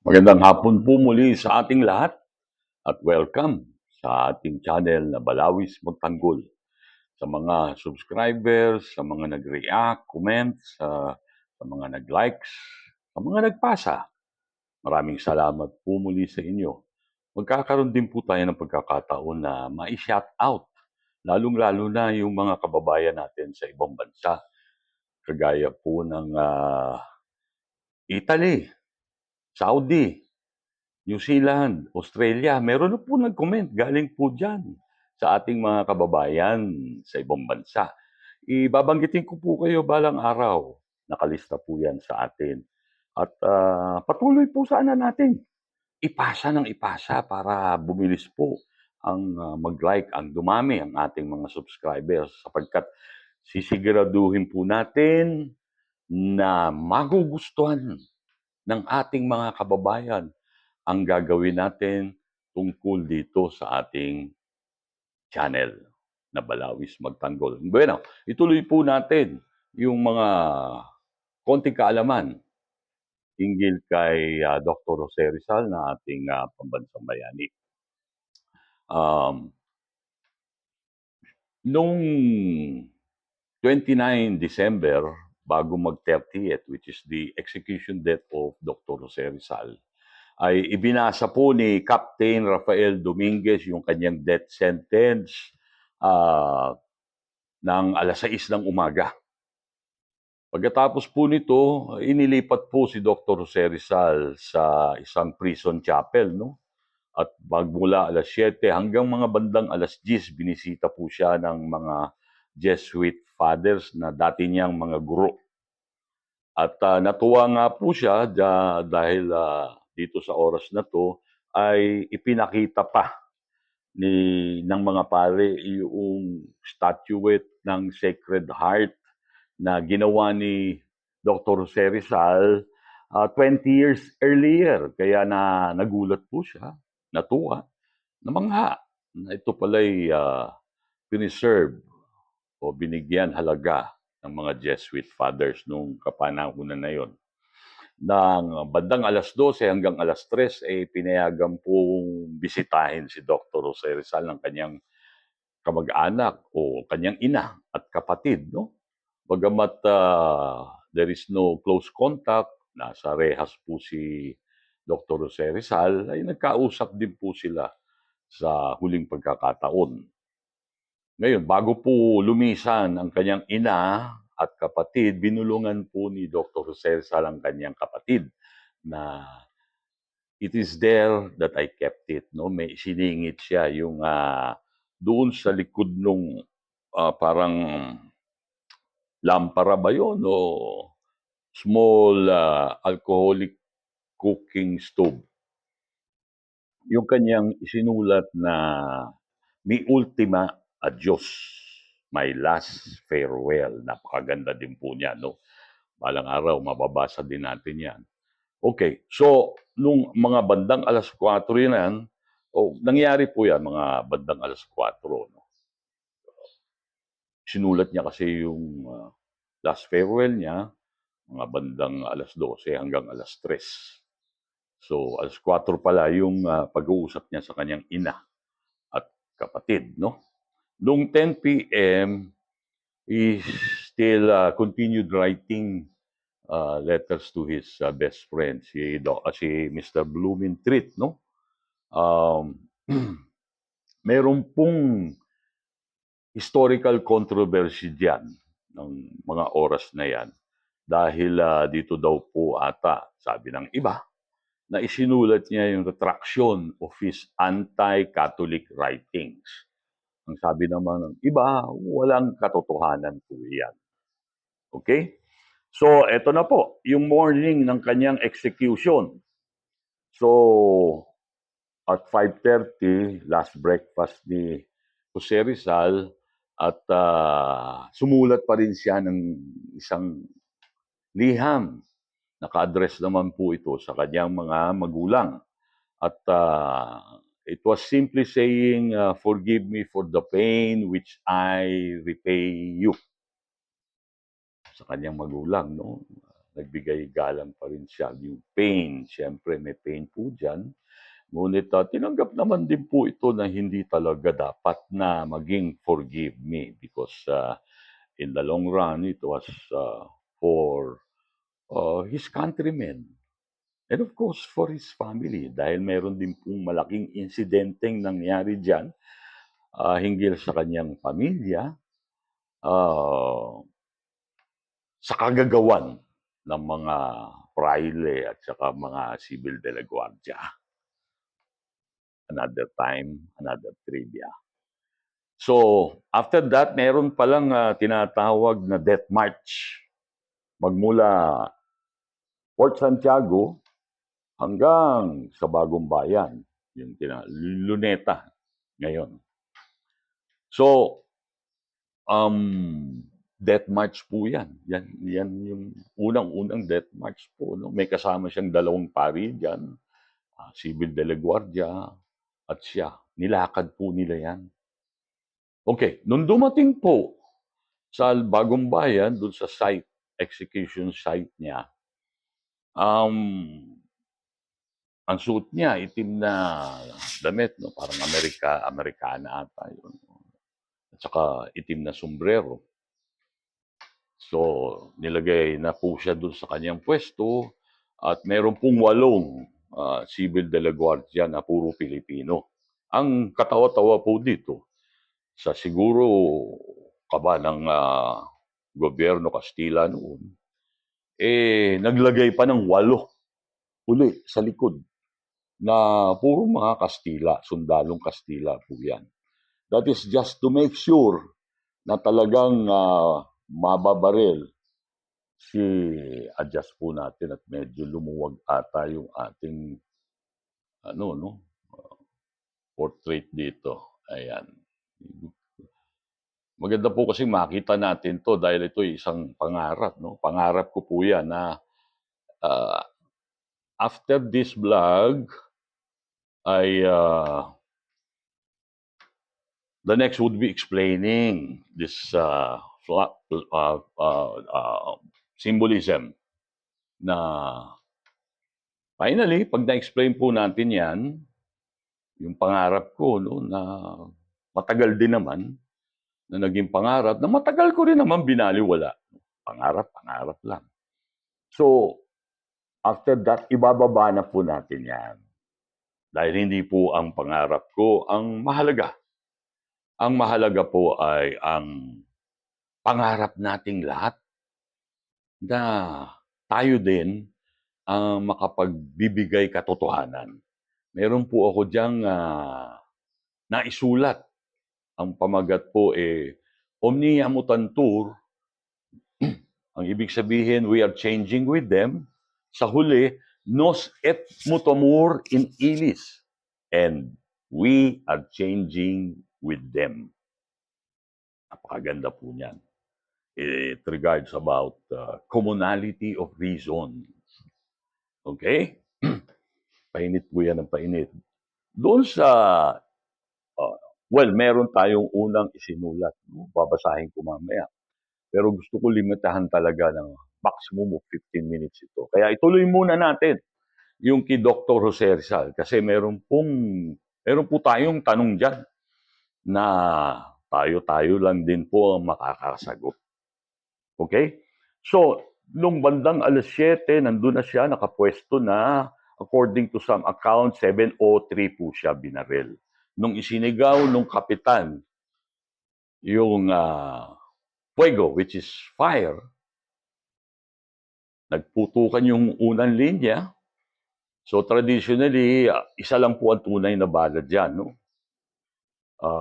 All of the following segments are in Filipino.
Magandang hapon po muli sa ating lahat at welcome sa ating channel na Balawis Magtanggol. Sa mga subscribers, sa mga nag-react, comments, sa mga nag-likes, sa mga nagpasa. Maraming salamat po muli sa inyo. Magkakaroon din po tayo ng pagkakataon na ma-shout out, lalong-lalo na yung mga kababayan natin sa ibang bansa. Kagaya po ng Italy, Saudi, New Zealand, Australia, meron na po nag-comment galing po dyan sa ating mga kababayan sa ibang bansa. Ibabanggitin ko po kayo balang araw. Nakalista po yan sa atin. At patuloy po sana natin ipasa ng ipasa para bumilis po ang mag-like, ang dumami ang ating mga subscribers sapagkat sisiguraduhin po natin na magugustuhan ng ating mga kababayan ang gagawin natin tungkol dito sa ating channel na Balawis Magtanggol. Bueno, ituloy po natin yung mga konting kaalaman hinggil kay Dr. Jose Rizal na ating pambansang bayani. Um, Noong 29 December, bago mag-30th, which is the execution date of Dr. Jose Rizal, ay ibinasa po ni Captain Rafael Dominguez yung kanyang death sentence uh, ng alas 6 ng umaga. Pagkatapos po nito, inilipat po si Dr. Jose Rizal sa isang prison chapel, no? At magmula alas 7 hanggang mga bandang alas 10, binisita po siya ng mga Jesuit fathers na dati niyang mga guro. At natuwa nga po siya dahil dito sa oras na to ay ipinakita pa ng mga pare yung statuette ng Sacred Heart na ginawa ni Dr. Jose Rizal 20 years earlier. Kaya nagulat po siya, natuwa, namangha na ito pala'y preserve o binigyan halaga ng mga Jesuit fathers nung kapanahunan na yon. Ng bandang alas 12 hanggang alas 3 ay pinayagan pong bisitahin si Dr. Jose Rizal ng kanyang kamag-anak o kanyang ina at kapatid, no? Bagamat there is no close contact, nasa rehas po si Dr. Jose Rizal, ay nagkausap din po sila sa huling pagkakataon. Ngayon, bago po lumisan ang kanyang ina at kapatid, binulungan po ni Dr. Jose Rizal ang kanyang kapatid na it is there that I kept it. No? May siningit siya yung doon sa likod nung parang lampara ba yun o small alcoholic cooking stove. Yung kanyang isinulat na Mi Ultima Adios, My Last Farewell. Napakaganda din po niya, no? Balang araw, mababasa din natin yan. Okay, so, nung mga bandang alas 4 yan, nangyari po yan, mga bandang alas 4, no? Sinulat niya kasi yung last farewell niya, mga bandang alas 12 hanggang alas 3. So, alas 4 pala yung pag-uusap niya sa kanyang ina at kapatid, no? Noong 10 p.m., he still continued writing letters to his best friend, si Mr. Blumentritt, no? Um, meron pong historical controversy diyan ng mga oras na yan dahil dito daw po ata, sabi ng iba, na isinulat niya yung retraction of his anti-Catholic writings. Ang sabi naman ng iba, walang katotohanan po yan. Okay? So, eto na po, yung morning ng kanyang execution. So, at 5:30, last breakfast ni Jose Rizal at sumulat pa rin siya ng isang liham. Naka-address naman po ito sa kanyang mga magulang. At it was simply saying, forgive me for the pain which I repay you. Sa kanyang magulang, no? nagbigay galang pa rin siya. Yung pain, siyempre may pain po diyan. Ngunit tinanggap naman din po ito na hindi talaga dapat na maging forgive me because in the long run, it was for his countrymen. And of course, for his family. Dahil meron din pong malaking insidenteng nangyari dyan hinggil sa kanyang pamilya, ah, sa kagagawan ng mga praile at saka mga civil de la Guardia. Another time, another trivia. So, after that, meron palang tinatawag na Death March. Magmula Port Santiago hanggang sa Bagong Bayan, yung Luneta ngayon. So, Death March po yan. Yan yung unang-unang Death March po. No? May kasama siyang dalawang pari dyan, Civil de la Guardia at siya. Nilakad po nila yan. Okay, nung dumating po sa Bagong Bayan, dun sa site, execution site niya, ang suot niya, itim na damit, no? Parang Amerikana ata yun. At saka itim na sombrero. So, nilagay na po siya doon sa kanyang pwesto at meron pong 8 civil de la Guardia na puro Pilipino. Ang katawa-tawa po dito, sa siguro kaba ng gobyerno Kastila noon, naglagay pa ng 8 uli sa likod na puro mga Kastila, sundalong Kastila po yan. That is just to make sure na talagang mababaril si adjust po natin at medyo lumuwag ata yung ating portrait dito. Ayan. Maganda po kasi makita natin to dahil ito ay isang pangarap. No? Pangarap ko po yan na after this vlog ay the next would be explaining this symbolism na finally, pag na-explain po natin yan, yung pangarap ko no, na matagal din naman, na naging pangarap, na matagal ko rin naman binaliwala. Pangarap lang. So, after that, ibababa na po natin yan. Dahil hindi po ang pangarap ko ang mahalaga. Ang mahalaga po ay ang pangarap nating lahat na tayo din ang makapagbibigay katotohanan. Meron po ako diyang naisulat. Ang pamagat po Omnia Mutantur. Ang ibig sabihin, we are changing with them. Sa huli, nos et mutamur in illis. And we are changing with them. Napakaganda po niyan. It regards about commonality of reason. Okay? Painit po yan ng painit. Doon sa, meron tayong unang isinulat. Babasahin ko mamaya. Pero gusto ko limitahan talaga ng maximum of 15 minutes ito. Kaya ituloy muna natin yung kay Dr. Jose Rizal kasi meron po tayong tanong dyan na tayo lang din po ang makakasagot. Okay? So, nung bandang 7:00, nandun na siya, nakapwesto na. According to some accounts, 7:03 po siya binaril. Nung isinigaw nung kapitan, yung fuego, which is fire, nagputukan yung unang linya. So traditionally, isa lang po ang tunay na bala dyan. No?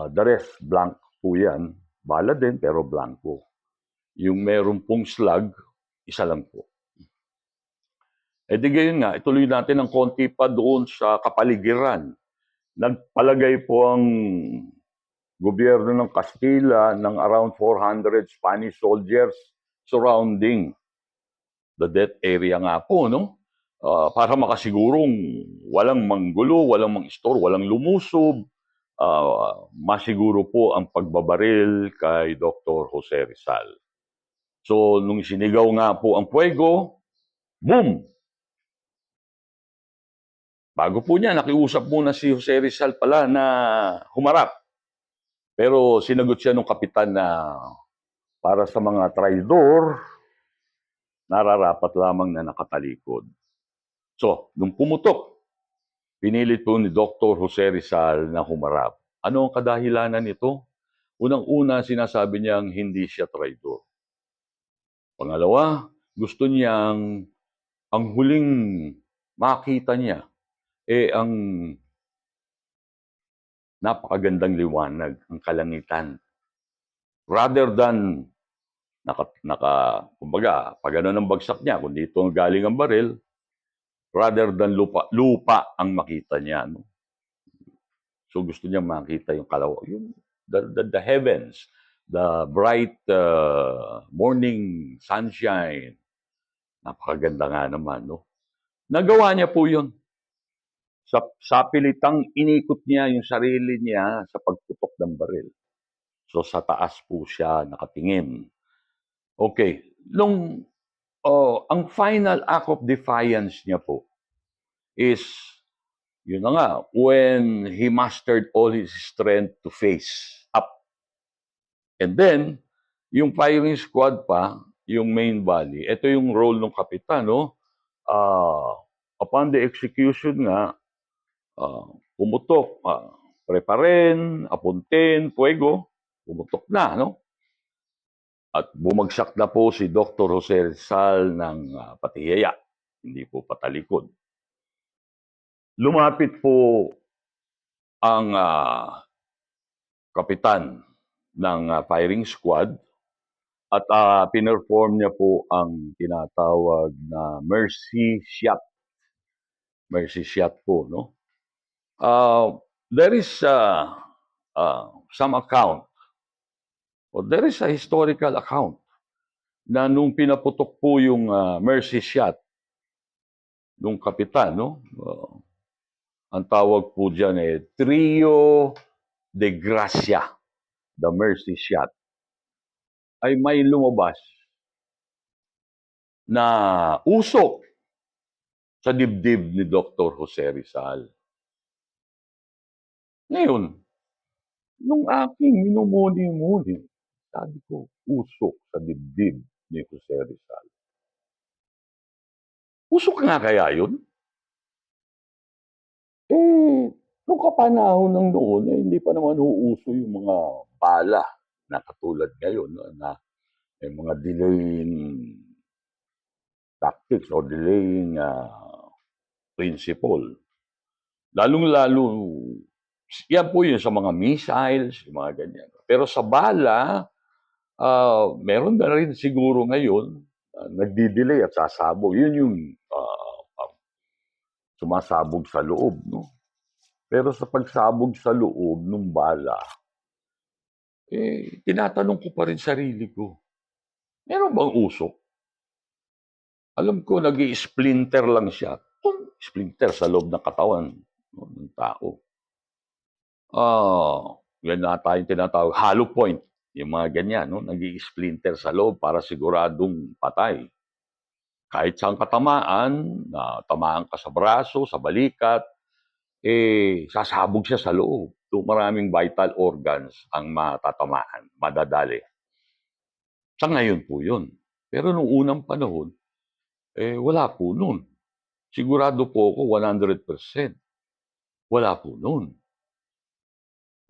The rest, blank po yan. Bala din, pero blanco. Yung meron pong slug, isa lang po. Di gayon nga, ituloy natin ng konti pa doon sa kapaligiran. Nagpalagay po ang gobyerno ng Kastila ng around 400 Spanish soldiers surrounding the death area nga po, no? Para makasigurong walang manggulo, walang mang-store, walang lumusob, masiguro po ang pagbabaril kay Dr. Jose Rizal. So, nung sinigaw nga po ang puwego, Boom! Bago po niya, nakiusap muna si Jose Rizal pala na humarap. Pero sinagot siya nung kapitan na para sa mga traidor, nararapat lamang na nakatalikod. So, nung pumutok, pinilit po ni Dr. Jose Rizal na humarap. Ano ang kadahilanan nito? Unang-una, sinasabi niyang hindi siya traidor. Pangalawa, gusto niyang ang huling makita niya ang napakagandang liwanag, ang kalangitan. Rather than kumbaga, pag ano ng bagsak niya, kung dito galing ang baril, rather than lupa ang makita niya. No? So gusto niya makita yung yung the heavens, the bright morning sunshine. Napakaganda nga naman, no? Nagawa niya po yun. Sa pilitang inikot niya yung sarili niya sa pagputok ng baril. So sa taas po siya nakatingin. Okay. Ang final act of defiance niya po is, yun na nga, when he mastered all his strength to face up. And then, yung firing squad pa, yung main body, ito yung role ng kapitan, no? Upon the execution nga, pumutok, preparen, apuntin, fuego, pumutok na, no? At bumagsak na po si Dr. Jose Rizal ng patihaya, hindi po patalikod. Lumapit po ang kapitan ng firing squad at pinerform niya po ang tinatawag na mercy shot. Mercy shot po, no? There is some account, or there is a historical account na nung pinaputok po yung mercy shot nung kapitan, no? Ang tawag po dyan Trio de Gracia, the mercy shot, ay may lumabas na usok sa dibdib ni Dr. Jose Rizal. Ngayon, nung aking minumuni-muni, sabi ko, usok sa dibdib ni Jose Rizal. Usok nga kaya yun? Nung kapanahon ng noon, hindi pa naman uuso yung mga bala na katulad ngayon, na may mga delaying tactics or delaying principle. Lalong-lalo, yan po yun sa mga missiles, yung mga ganyan. Pero sa bala, meron na rin siguro ngayon, nagdi-delay at sasabog. Yun yung sumasabog sa loob, no? Pero sa pagsabog sa loob ng bala, tinatanong ko pa rin sarili ko, meron bang usok? Alam ko, nag-i-splinter lang siya. Splinter sa loob ng katawan, no, ng tao. Yan nata yung tinatawag, hollow point. Yung mga ganyan, no? Nag-i-splinter sa loob para siguradong patay. Kahit saan katamaan, tamaan ka sa braso, sa balikat, sasabog siya sa loob. So, maraming vital organs ang matatamaan, madadali. Sa ngayon po yun. Pero nung unang panahon, wala po nun. Sigurado po ako 100%. Wala po nun.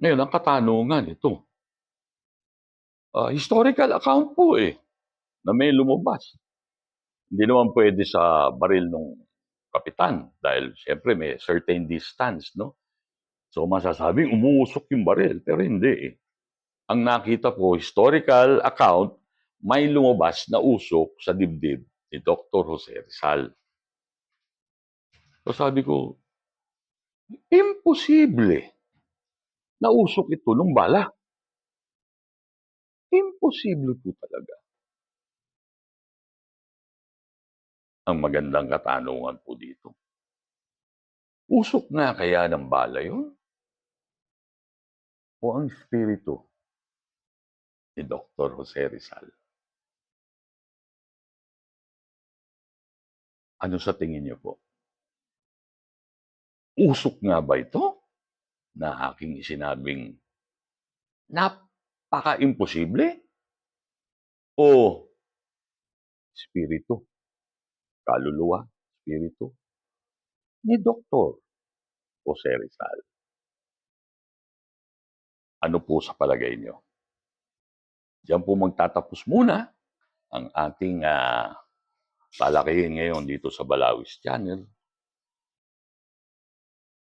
Ngayon, ang katanungan ito, historical account po na may lumabas. Hindi naman pwede sa baril ng kapitan dahil siyempre may certain distance, no? So masasabing umuusok yung baril, pero hindi. Ang nakita ko, historical account, may lumabas na usok sa dibdib ni Dr. Jose Rizal. So sabi ko, imposible na usok ito ng bala. Imposible po talaga. Ang magandang katanungan po dito. Usok nga kaya ng bala yun? O ang espiritu ni Dr. Jose Rizal? Ano sa tingin niyo po? Usok nga ba ito na aking isinabing napaka-imposible o espiritu, kaluluwa, espiritu ni Doktor Jose Rizal? Ano po sa palagay niyo? Diyan po magtatapos muna ang ating talakihin ngayon dito sa Balawis Channel.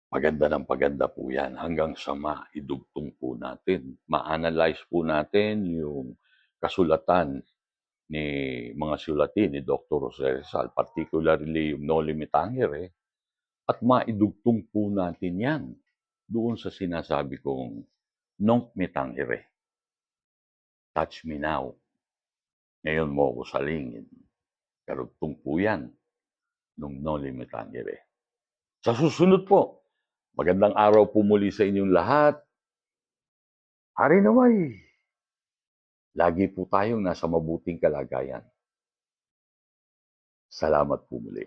Maganda ng paganda po yan hanggang sa maidugtong po natin, ma-analyze po natin yung kasulatan ni mga sulatin ni Dr. Jose Rizal, particularly yung No Limit Tangere, at maidugtong po natin yan doon sa sinasabi kong Nunc Me Tangere, touch me now, ngayon mo ko salingin. Karugtong po yan nung No Limit Tangere. Sa susunod po, magandang araw po muli sa inyong lahat. Hari naway, lagi po tayong nasa mabuting kalagayan. Salamat po muli.